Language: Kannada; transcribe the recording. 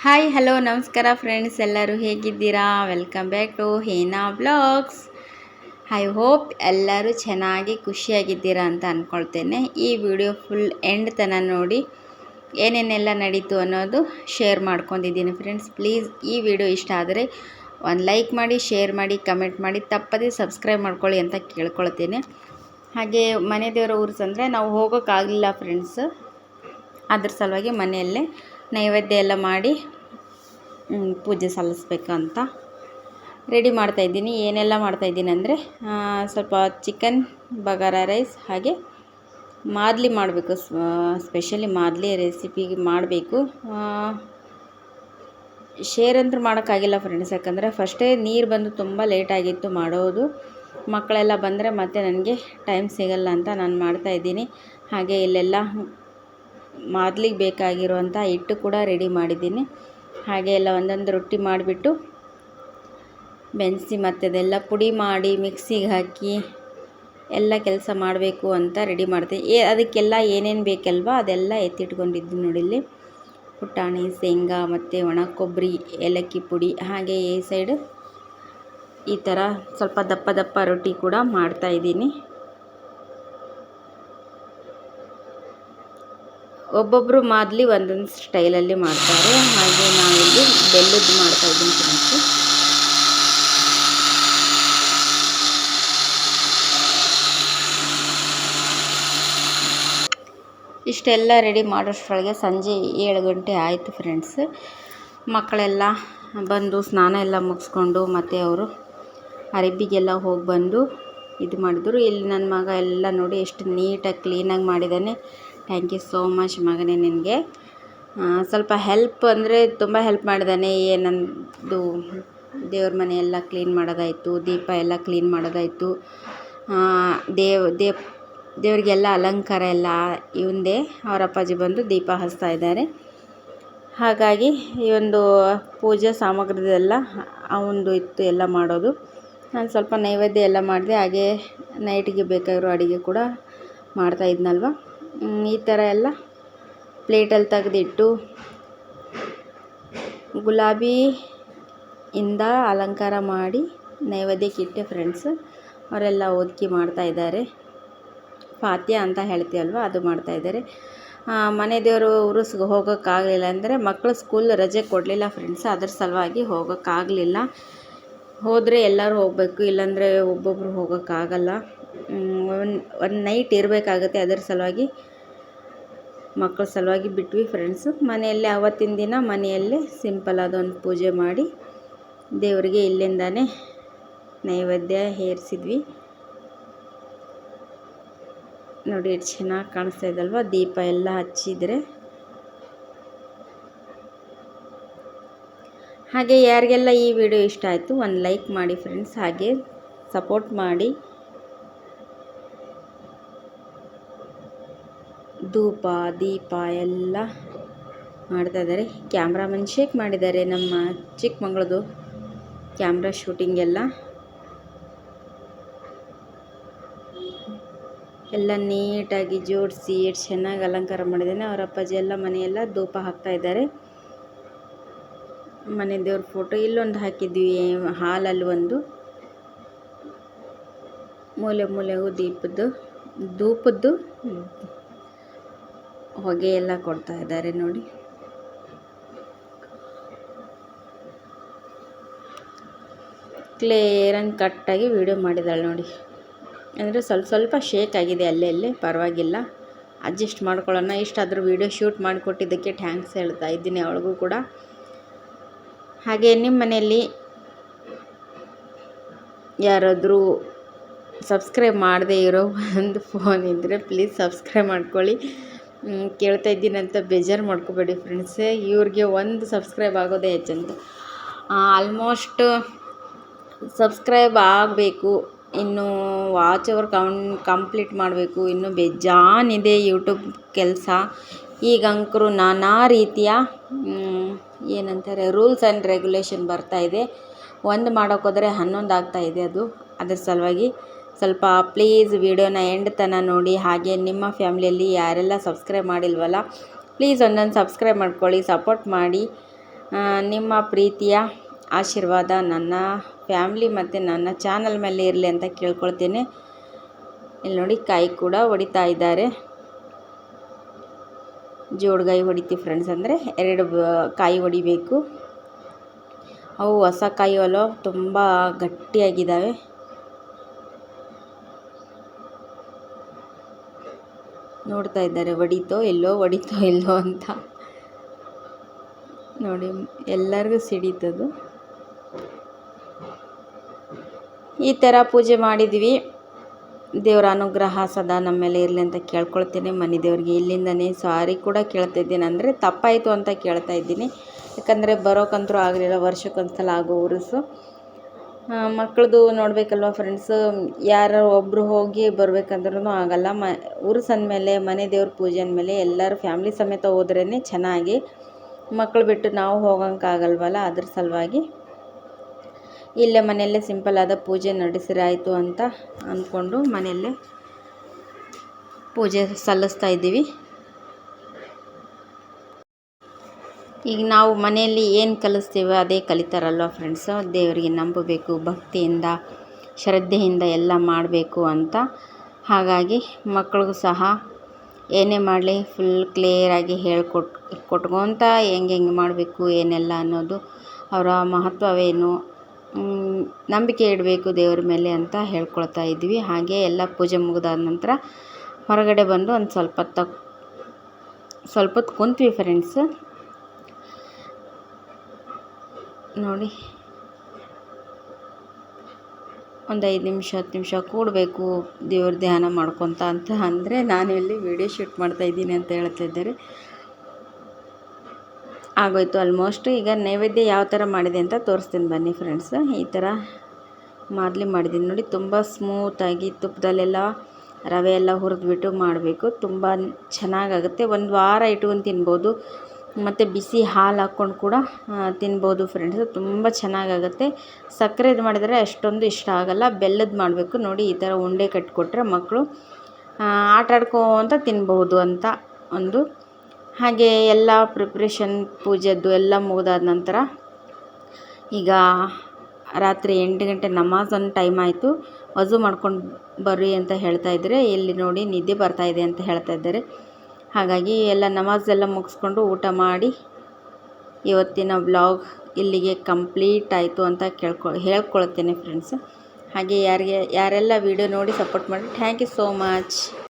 ಹಾಯ್ ಹಲೋ ನಮಸ್ಕಾರ ಫ್ರೆಂಡ್ಸ್, ಎಲ್ಲರೂ ಹೇಗಿದ್ದೀರಾ? Welcome back to Hena blogs. I hope ಎಲ್ಲರೂ ಚೆನ್ನಾಗಿ ಖುಷಿಯಾಗಿದ್ದೀರಾ ಅಂತ ಅಂದ್ಕೊಳ್ತೇನೆ. ಈ ವಿಡಿಯೋ ಫುಲ್ ಎಂಡ್ ತನಕ ನೋಡಿ ಏನೇನೆಲ್ಲ ನಡೀತು ಅನ್ನೋದು ಶೇರ್ ಮಾಡ್ಕೊಂಡಿದ್ದೀನಿ ಫ್ರೆಂಡ್ಸ್. ಪ್ಲೀಸ್ ಈ ವಿಡಿಯೋ ಇಷ್ಟ ಆದರೆ ಒಂದು ಲೈಕ್ ಮಾಡಿ, ಶೇರ್ ಮಾಡಿ, ಕಮೆಂಟ್ ಮಾಡಿ, ತಪ್ಪದೇ ಸಬ್ಸ್ಕ್ರೈಬ್ ಮಾಡ್ಕೊಳ್ಳಿ ಅಂತ ಕೇಳ್ಕೊಳ್ತೇನೆ. ಹಾಗೆ ಮನೆ ದೇವರ ಊರ್ಸ್ ಅಂದರೆ ನಾವು ಹೋಗೋಕ್ಕಾಗಲಿಲ್ಲ ಫ್ರೆಂಡ್ಸ್. ಅದ್ರ ಸಲುವಾಗಿ ಮನೆಯಲ್ಲೇ ನೈವೇದ್ಯ ಎಲ್ಲ ಮಾಡಿ ಪೂಜೆ ಸಲ್ಲಿಸ್ಬೇಕಂತ ರೆಡಿ ಮಾಡ್ತಾಯಿದ್ದೀನಿ. ಏನೆಲ್ಲ ಮಾಡ್ತಾಯಿದ್ದೀನಿ ಅಂದರೆ ಸ್ವಲ್ಪ ಚಿಕನ್ ಬಗಾರ ರೈಸ್, ಹಾಗೆ ಮಾದಲಿ ಮಾಡಬೇಕು. ಸ್ಪೆಷಲಿ ಮಾದಲಿ ರೆಸಿಪಿ ಮಾಡಬೇಕು. ಶೇರ್ ಅಂತೂ ಮಾಡೋಕ್ಕಾಗಿಲ್ಲ ಫ್ರೆಂಡ್ಸ್, ಯಾಕಂದರೆ ಫಸ್ಟೇ ನೀರು ಬಂದು ತುಂಬ ಲೇಟಾಗಿತ್ತು ಮಾಡೋದು. ಮಕ್ಕಳೆಲ್ಲ ಬಂದರೆ ಮತ್ತೆ ನನಗೆ ಟೈಮ್ ಸಿಗಲ್ಲ ಅಂತ ನಾನು ಮಾಡ್ತಾಯಿದ್ದೀನಿ. ಹಾಗೆ ಇಲ್ಲೆಲ್ಲ ಮಾದಲಿಗೆ ಬೇಕಾಗಿರುವಂಥ ಹಿಟ್ಟು ಕೂಡ ರೆಡಿ ಮಾಡಿದ್ದೀನಿ. ಹಾಗೆ ಎಲ್ಲ ಒಂದೊಂದು ರೊಟ್ಟಿ ಮಾಡಿಬಿಟ್ಟು ಬೆನೆಸಿ ಮತ್ತೆ ಅದೆಲ್ಲ ಪುಡಿ ಮಾಡಿ ಮಿಕ್ಸಿಗೆ ಹಾಕಿ ಎಲ್ಲ ಕೆಲಸ ಮಾಡಬೇಕು ಅಂತ ರೆಡಿ ಮಾಡ್ತೀನಿ. ಅದಕ್ಕೆಲ್ಲ ಏನೇನು ಬೇಕಲ್ವ ಅದೆಲ್ಲ ಎತ್ತಿಟ್ಕೊಂಡಿದ್ದೀನಿ ನೋಡಿ. ಇಲ್ಲಿ ಪುಟಾಣಿ, ಶೇಂಗಾ ಮತ್ತು ಒಣ ಕೊಬ್ಬರಿ, ಏಲಕ್ಕಿ ಪುಡಿ, ಹಾಗೆ ಈ ಸೈಡ್ ಈ ಥರ ಸ್ವಲ್ಪ ದಪ್ಪ ದಪ್ಪ ರೊಟ್ಟಿ ಕೂಡ ಮಾಡ್ತಾಯಿದ್ದೀನಿ. ಒಬ್ಬೊಬ್ಬರು ಮಾದಲಿ ಒಂದೊಂದು ಸ್ಟೈಲಲ್ಲಿ ಮಾಡ್ತಾರೆ. ಹಾಗೆ ನಾವಿಲ್ಲಿ ಬೆಲ್ಲದ್ದು ಮಾಡ್ತಾಯಿದ್ದೀನಿ ಫ್ರೆಂಡ್ಸು. ಇಷ್ಟೆಲ್ಲ ರೆಡಿ ಮಾಡೋಷ್ಟರೊಳಗೆ ಸಂಜೆ 7 ಗಂಟೆ ಆಯಿತು ಫ್ರೆಂಡ್ಸ್. ಮಕ್ಕಳೆಲ್ಲ ಬಂದು ಸ್ನಾನ ಎಲ್ಲ ಮುಗಿಸ್ಕೊಂಡು ಮತ್ತು ಅವರು ಅರಬಿಗೆಲ್ಲ ಹೋಗಿ ಬಂದು ಇದು ಮಾಡಿದ್ರು. ಇಲ್ಲಿ ನನ್ನ ಮಗ ಎಲ್ಲ ನೋಡಿ ಎಷ್ಟು ನೀಟಾಗಿ ಕ್ಲೀನಾಗಿ ಮಾಡಿದ್ದಾನೆ. ಥ್ಯಾಂಕ್ ಯು ಸೋ ಮಚ್ ಮಗನೇ ನಿನಗೆ. ಸ್ವಲ್ಪ ಹೆಲ್ಪ್ ಅಂದರೆ ತುಂಬ ಹೆಲ್ಪ್ ಮಾಡಿದ್ದಾನೆ. ಏನಂದು ದೇವ್ರ ಮನೆ ಎಲ್ಲ ಕ್ಲೀನ್ ಮಾಡೋದಾಯಿತು, ದೀಪ ಎಲ್ಲ ಕ್ಲೀನ್ ಮಾಡೋದಾಯಿತು, ದೇವರಿಗೆಲ್ಲ ಅಲಂಕಾರ ಎಲ್ಲ ಇವಂದೇ. ಅವರ ಅಪ್ಪಾಜಿ ಬಂದು ದೀಪ ಹಚ್ತಾ ಇದ್ದಾರೆ. ಹಾಗಾಗಿ ಈ ಒಂದು ಪೂಜೆ ಸಾಮಗ್ರಿದೆಲ್ಲ ಅವಂದು ಇತ್ತು ಎಲ್ಲ ಮಾಡೋದು. ನಾನು ಸ್ವಲ್ಪ ನೈವೇದ್ಯ ಎಲ್ಲ ಮಾಡಿದೆ. ಹಾಗೆ ನೈಟಿಗೆ ಬೇಕಾಗಿರೋ ಅಡುಗೆ ಕೂಡ ಮಾಡ್ತಾಯಿದ್ನಲ್ವ. ಈ ಥರ ಎಲ್ಲ ಪ್ಲೇಟಲ್ಲಿ ತೆಗೆದಿಟ್ಟು ಗುಲಾಬಿಯಿಂದ ಅಲಂಕಾರ ಮಾಡಿ ನೈವೇದ್ಯಕ್ಕೆ ಇಟ್ಟೆ ಫ್ರೆಂಡ್ಸ್. ಅವರೆಲ್ಲ ಓದ್ಕಿ ಮಾಡ್ತಾಯಿದ್ದಾರೆ. ಫಾತ್ಯ ಅಂತ ಹೇಳ್ತೀವಲ್ವ ಅದು ಮಾಡ್ತಾಯಿದ್ದಾರೆ. ಮನೆ ದೇವರು ಉರುಸ್ಗೆ ಹೋಗೋಕ್ಕಾಗಲಿಲ್ಲ ಅಂದರೆ ಮಕ್ಕಳು ಸ್ಕೂಲ್ ರಜೆ ಕೊಡಲಿಲ್ಲ ಫ್ರೆಂಡ್ಸ್. ಅದ್ರ ಸಲುವಾಗಿ ಹೋಗೋಕ್ಕಾಗಲಿಲ್ಲ. ಹೋದರೆ ಎಲ್ಲರೂ ಹೋಗಬೇಕು, ಇಲ್ಲಾಂದರೆ ಒಬ್ಬೊಬ್ಬರು ಹೋಗೋಕ್ಕಾಗಲ್ಲ. ಒಂದು ನೈಟ್ ಇರಬೇಕಾಗುತ್ತೆ. ಅದರ ಸಲುವಾಗಿ ಮಕ್ಕಳ ಸಲುವಾಗಿ ಬಿಟ್ವಿ ಫ್ರೆಂಡ್ಸು. ಮನೆಯಲ್ಲೇ ಆವತ್ತಿನ ದಿನ ಮನೆಯಲ್ಲೇ ಸಿಂಪಲ್ ಅದೊಂದು ಪೂಜೆ ಮಾಡಿ ದೇವರಿಗೆ ಇಲ್ಲಿಂದಾನೇ ನೈವೇದ್ಯ ಏರಿಸಿದ್ವಿ. ನೋಡಿ ಎಷ್ಟು ಚೆನ್ನಾಗಿ ಕಾಣಿಸ್ತಾ ಇದಲ್ವ ದೀಪ ಎಲ್ಲ ಹಚ್ಚಿದರೆ. ಹಾಗೆ ಯಾರಿಗೆಲ್ಲ ಈ ವಿಡಿಯೋ ಇಷ್ಟ ಆಯಿತು ಒಂದು ಲೈಕ್ ಮಾಡಿ ಫ್ರೆಂಡ್ಸ್. ಹಾಗೆ ಸಪೋರ್ಟ್ ಮಾಡಿ. ಧೂಪ ದೀಪ ಎಲ್ಲ ಮಾಡ್ತಾಯಿದ್ದಾರೆ. ಕ್ಯಾಮ್ರಾಮನ್ ಶೇಕ್ ಮಾಡಿದ್ದಾರೆ. ನಮ್ಮ ಚಿಕ್ಕಮಗಳದು ಕ್ಯಾಮ್ರಾ ಶೂಟಿಂಗ್ ಎಲ್ಲ ನೀಟಾಗಿ ಜೋಡಿಸಿ ಎಷ್ಟು ಚೆನ್ನಾಗಿ ಅಲಂಕಾರ ಮಾಡಿದ್ದೇನೆ. ಅವರ ಅಪ್ಪಾಜಿ ಎಲ್ಲ ಮನೆಯೆಲ್ಲ ಧೂಪ ಹಾಕ್ತಾಯಿದ್ದಾರೆ. ಮನೆ ದೇವ್ರ ಫೋಟೋ ಇಲ್ಲೊಂದು ಹಾಕಿದ್ವಿ, ಹಾಲಲ್ಲಿ ಒಂದು ಮೂಲೆಗೂ ಧೂಪದ್ದು ಹೊಗೆ ಎಲ್ಲ ಕೊಡ್ತಾ ಇದ್ದಾರೆ ನೋಡಿ. ಕ್ಲಿಯರಂಗೆ ಕಟ್ಟಾಗಿ ವಿಡಿಯೋ ಮಾಡಿದ್ದಾಳೆ ನೋಡಿ. ಅಂದರೆ ಸ್ವಲ್ಪ ಶೇಕ್ ಆಗಿದೆ ಅಲ್ಲೇ, ಪರವಾಗಿಲ್ಲ, ಅಡ್ಜಸ್ಟ್ ಮಾಡ್ಕೊಳ್ಳೋಣ. ಇಷ್ಟಾದರೂ ವಿಡಿಯೋ ಶೂಟ್ ಮಾಡಿಕೊಟ್ಟಿದ್ದಕ್ಕೆ ಥ್ಯಾಂಕ್ಸ್ ಹೇಳ್ತಾ ಇದ್ದೀನಿ ಅವಳಿಗೂ ಕೂಡ. ಹಾಗೆ ನಿಮ್ಮ ಮನೆಯಲ್ಲಿ ಯಾರಾದರೂ ಸಬ್ಸ್ಕ್ರೈಬ್ ಮಾಡದೇ ಇರೋ ಒಂದು ಫೋನ್ ಇದ್ದರೆ ಪ್ಲೀಸ್ ಸಬ್ಸ್ಕ್ರೈಬ್ ಮಾಡ್ಕೊಳ್ಳಿ. ಕೇಳ್ತಾ ಇದ್ದೀನಿ ಅಂತ ಬೇಜಾರು ಮಾಡ್ಕೋಬೇಡಿ ಫ್ರೆಂಡ್ಸ್. ಇವ್ರಿಗೆ ಒಂದು ಸಬ್ಸ್ಕ್ರೈಬ್ ಆಗೋದೇ ಹೆಚ್ಚಂತ. ಆಲ್ಮೋಸ್ಟ್ ಸಬ್ಸ್ಕ್ರೈಬ್ ಆಗಬೇಕು. ಇನ್ನು ವಾಚ್ ಅವರ್ ಕಂಪ್ಲೀಟ್ ಮಾಡಬೇಕು. ಇನ್ನು ಬೇಜಾನಿದೆ ಯೂಟ್ಯೂಬ್ ಕೆಲಸ. ಈಗಂಕರು ನಾನಾ ರೀತಿಯ ಏನಂತಾರೆ ರೂಲ್ಸ್ ಆ್ಯಂಡ್ ರೆಗ್ಯುಲೇಷನ್ ಬರ್ತಾಯಿದೆ. ಒಂದು ಮಾಡೋಕ್ಕೋದ್ರೆ 11 ಆಗ್ತಾಯಿದೆ. ಅದ್ರ ಸಲುವಾಗಿ ಸ್ವಲ್ಪ ಪ್ಲೀಸ್ ವಿಡಿಯೋನ ಎಂಡ್ ತನಕ ನೋಡಿ. ಹಾಗೆ ನಿಮ್ಮ ಫ್ಯಾಮಿಲಿಯಲ್ಲಿ ಯಾರೆಲ್ಲ ಸಬ್ಸ್ಕ್ರೈಬ್ ಮಾಡಿಲ್ವಲ್ಲ ಪ್ಲೀಸ್ ಒಂದೊಂದು ಸಬ್ಸ್ಕ್ರೈಬ್ ಮಾಡ್ಕೊಳ್ಳಿ, ಸಪೋರ್ಟ್ ಮಾಡಿ. ನಿಮ್ಮ ಪ್ರೀತಿಯ ಆಶೀರ್ವಾದ ನನ್ನ ಫ್ಯಾಮ್ಲಿ ಮತ್ತು ನನ್ನ ಚಾನಲ್ ಮೇಲೆ ಇರಲಿ ಅಂತ ಕೇಳ್ಕೊಳ್ತೇನೆ. ಇಲ್ಲಿ ನೋಡಿ ಕಾಯಿ ಕೂಡ ಹೊಡಿತಾ ಇದ್ದಾರೆ. ಜೋಡ್ಗಾಯಿ ಹೊಡಿತೀವಿ ಫ್ರೆಂಡ್ಸ್, ಅಂದರೆ 2 ಕಾಯಿ ಹೊಡಿಬೇಕು. ಅವು ಹೊಸ ಕಾಯಿ ಅಲ್ಲೋ ತುಂಬ ಗಟ್ಟಿಯಾಗಿದ್ದಾವೆ. ನೋಡ್ತಾ ಇದ್ದಾರೆ ಹೊಡಿತೋ ಇಲ್ಲೋ ಅಂತ. ನೋಡಿ ಎಲ್ಲರಿಗೂ ಸಿಡೀತದು. ಈ ಥರ ಪೂಜೆ ಮಾಡಿದ್ವಿ. ದೇವರ ಅನುಗ್ರಹ ಸದಾ ನಮ್ಮ ಮೇಲೆ ಇರಲಿ ಅಂತ ಕೇಳ್ಕೊಳ್ತೇನೆ. ಮನೆ ದೇವ್ರಿಗೆ ಇಲ್ಲಿಂದನೇ ಸಾರಿ ಕೂಡ ಕೇಳ್ತಾ ಇದ್ದೀನಿ, ಅಂದರೆ ತಪ್ಪಾಯಿತು ಅಂತ ಕೇಳ್ತಾ ಇದ್ದೀನಿ. ಯಾಕಂದರೆ ಬರೋಕ್ಕಂತರೂ ಆಗಲಿಲ್ಲ, ವರ್ಷಕ್ಕೊಂದ್ಸಲ ಆಗೋ ಉರುಸು. ಮಕ್ಕಳದು ನೋಡಬೇಕಲ್ವ ಫ್ರೆಂಡ್ಸ್, ಯಾರು ಒಬ್ಬರು ಹೋಗಿ ಬರಬೇಕಂದ್ರೂ ಆಗಲ್ಲ. ಉರುಸು ಅಂದಮೇಲೆ ಮನೆ ದೇವ್ರ ಪೂಜೆ ಅಂದಮೇಲೆ ಎಲ್ಲರೂ ಫ್ಯಾಮ್ಲಿ ಸಮೇತ ಹೋದ್ರೇ ಚೆನ್ನಾಗಿ. ಮಕ್ಕಳು ಬಿಟ್ಟು ನಾವು ಹೋಗೋಕ್ಕಾಗಲ್ವಲ್ಲ, ಅದ್ರ ಸಲುವಾಗಿ ಇಲ್ಲೇ ಮನೆಯಲ್ಲೇ ಸಿಂಪಲ್ ಆದ ಪೂಜೆ ನಡೆಸಿರಾಯಿತು ಅಂತ ಅಂದ್ಕೊಂಡು ಮನೆಯಲ್ಲೇ ಪೂಜೆ ಸಲ್ಲಿಸ್ತಾ ಇದ್ದೀವಿ. ಈಗ ನಾವು ಮನೆಯಲ್ಲಿ ಏನು ಕಲಿಸ್ತೀವೋ ಅದೇ ಕಲಿತಾರಲ್ವ ಫ್ರೆಂಡ್ಸು. ದೇವರಿಗೆ ನಂಬಬೇಕು, ಭಕ್ತಿಯಿಂದ ಶ್ರದ್ಧೆಯಿಂದ ಎಲ್ಲ ಮಾಡಬೇಕು ಅಂತ. ಹಾಗಾಗಿ ಮಕ್ಕಳಿಗೂ ಸಹ ಏನೇ ಮಾಡಲಿ ಫುಲ್ ಕ್ಲಿಯರಾಗಿ ಕೊಟ್ಕೊತ ಹೆಂಗೆ ಮಾಡಬೇಕು ಏನೆಲ್ಲ ಅನ್ನೋದು, ಅವರ ಮಹತ್ವವೇನು, ನಂಬಿಕೆ ಇಡಬೇಕು ದೇವ್ರ ಮೇಲೆ ಅಂತ ಹೇಳ್ಕೊಳ್ತಾ ಇದ್ವಿ. ಹಾಗೆ ಎಲ್ಲ ಪೂಜೆ ಮುಗಿದಾದ ನಂತರ ಹೊರಗಡೆ ಬಂದು ಒಂದು ಸ್ವಲ್ಪ ಹೊತ್ತು ಕುಂತ್ವಿ ಫ್ರೆಂಡ್ಸ್. ನೋಡಿ ಒಂದು 5 ನಿಮಿಷ 10 ನಿಮಿಷ ಕೂಡಬೇಕು ದೇವ್ರ ಧ್ಯಾನ ಮಾಡ್ಕೊತ ಅಂತ ಅಂದರೆ ನಾನೆಲ್ಲಿ ವಿಡಿಯೋ ಶೂಟ್ ಮಾಡ್ತಾಯಿದ್ದೀನಿ ಅಂತ ಹೇಳ್ತಿದ್ದಾರೆ. ಆಗೋಯ್ತು ಆಲ್ಮೋಸ್ಟ್. ಈಗ ನೈವೇದ್ಯ ಯಾವ ಥರ ಮಾಡಿದೆ ಅಂತ ತೋರಿಸ್ತೀನಿ ಬನ್ನಿ ಫ್ರೆಂಡ್ಸ್. ಈ ಥರ ಮಾದಲಿ ಮಾಡಿದ್ದೀನಿ ನೋಡಿ, ತುಂಬ ಸ್ಮೂತಾಗಿ ತುಪ್ಪದಲ್ಲೆಲ್ಲ ರವೆ ಎಲ್ಲ ಹುರಿದ್ಬಿಟ್ಟು ಮಾಡಬೇಕು. ತುಂಬ ಚೆನ್ನಾಗಾಗುತ್ತೆ. ಒಂದು ವಾರ ಇಟ್ಕೊಂಡು ತಿನ್ಬೋದು, ಮತ್ತು ಬಿಸಿ ಹಾಲು ಹಾಕ್ಕೊಂಡು ಕೂಡ ತಿನ್ಬೋದು ಫ್ರೆಂಡ್ಸ್. ತುಂಬ ಚೆನ್ನಾಗಾಗುತ್ತೆ. ಸಕ್ಕರೆದು ಮಾಡಿದರೆ ಅಷ್ಟೊಂದು ಇಷ್ಟ ಆಗಲ್ಲ, ಬೆಲ್ಲದ ಮಾಡಬೇಕು. ನೋಡಿ ಈ ಥರ ಉಂಡೆ ಕಟ್ಟಿಕೊಟ್ರೆ ಮಕ್ಕಳು ಆಟಾಡ್ಕೊಂತ ತಿನ್ಬೋದು ಅಂತ ಒಂದು. ಹಾಗೆ ಎಲ್ಲ ಪ್ರಿಪ್ರೇಷನ್ ಪೂಜೆದ್ದು ಎಲ್ಲ ಮುಗಿದಾದ ನಂತರ ಈಗ ರಾತ್ರಿ 8 ಗಂಟೆ ನಮಾಜ್ ಒಂದು ಟೈಮ್ ಆಯಿತು. ವಜು ಮಾಡ್ಕೊಂಡು ಬರ್ರಿ ಅಂತ ಹೇಳ್ತಾ ಇದ್ದಾರೆ. ಇಲ್ಲಿ ನೋಡಿ ನಿದ್ದೆ ಬರ್ತಾಯಿದೆ ಅಂತ ಹೇಳ್ತಾ ಇದ್ದಾರೆ. ಹಾಗಾಗಿ ಎಲ್ಲ ನಮಾಜ್ ಎಲ್ಲ ಮುಗಿಸ್ಕೊಂಡು ಊಟ ಮಾಡಿ ಇವತ್ತಿನ ವ್ಲಾಗ್ ಇಲ್ಲಿಗೆ ಕಂಪ್ಲೀಟ್ ಆಯಿತು ಅಂತ ಹೇಳ್ಕೊಳ್ತೇನೆ ಫ್ರೆಂಡ್ಸ್. ಹಾಗೆ ಯಾರೆಲ್ಲ ವಿಡಿಯೋ ನೋಡಿ ಸಪೋರ್ಟ್ ಮಾಡಿ, ಥ್ಯಾಂಕ್ ಯು ಸೋ ಮಚ್.